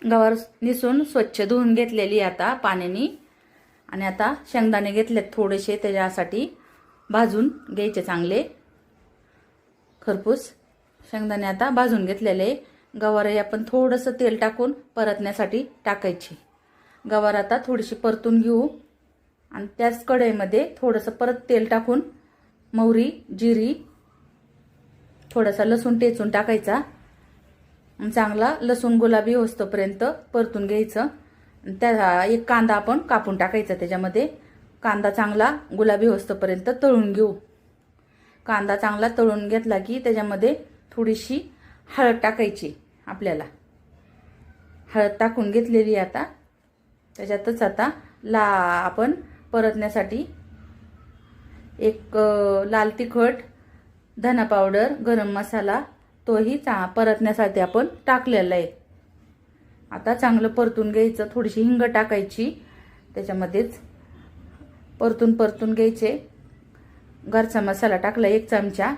गवार निसून स्वच्छ धुवून घेतलेली आता पाण्याने. आणि आता शेंगदाणे घेतलेत थोडेसे, त्याच्यासाठी भाजून घ्यायचे चांगले. खरपूस शेंगदाणे आता भाजून घेतलेले. गवारही आपण थोडंसं तेल टाकून परतण्यासाठी टाकायची. गवार आता थोडीशी परतून घेऊ. आणि त्याच कढईमध्ये थोडंसं परत तेल टाकून मोहरी, जिरी, थोडासा लसूण टेचून टाकायचा. चांगला लसूण गुलाबी होईपर्यंत परतून घ्यायचं. त्या एक कांदा आपण कापून टाकायचा त्याच्यामध्ये. कांदा चांगला गुलाबी होईपर्यंत तळून घेऊ. कांदा चांगला तळून घेतला की त्याच्यामध्ये थोडीशी हळद टाकायची. आपल्याला हळद टाकून घेतलेली आता त्याच्यातच आता आपण परतण्यासाठी एक लाल तिखट, धना पावडर, गरम मसाला तोही परतण्यासाठी आपण टाकलेला आहे. आता चांगलं परतून घ्यायचं. थोडीशी हिंग टाकायची त्याच्यामध्येच. परतून घ्यायचे. घरचा मसाला टाकला 1 चमचा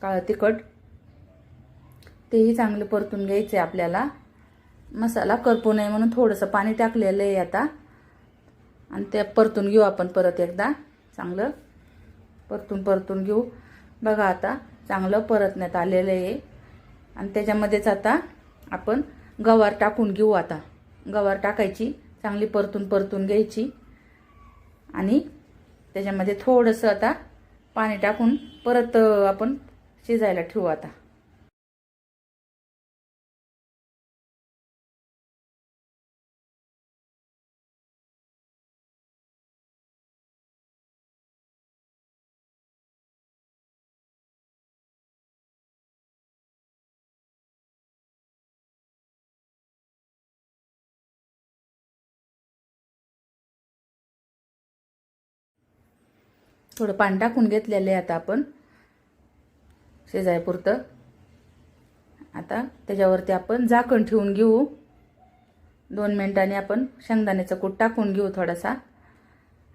काळं तिखट, तेही चांगलं परतून घ्यायचे आपल्याला. मसाला करपू नये म्हणून थोडंसं पाणी टाकलेलं आहे आता. आणि ते परतून घेऊ आपण परत एकदा. चांगलं परतून घेऊ. बघा आता चांगलं परतण्यात आलेलं आहे. आणि त्याच्यामध्येच आता आपण गवार टाकून घेऊ. आता गवार टाकायची, चांगली परतून घ्यायची. आणि त्याच्यामध्ये थोडंसं आता पाणी टाकून परत आपण शिजायला ठेवू. आता थोडं पाणी टाकून घेतलेलं आहे आता आपण शिजायपुरतं. आता त्याच्यावरती आपण झाकण ठेवून घेऊ. 2 मिनिटांनी आपण शेंगदाण्याचा कूट टाकून घेऊ थोडासा.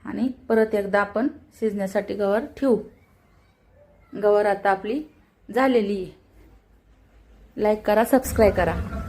आणि परत एकदा आपण शिजण्यासाठी गवार ठेवू. गवार आता आपली झालेली आहे. लाईक करा, सबस्क्राईब करा.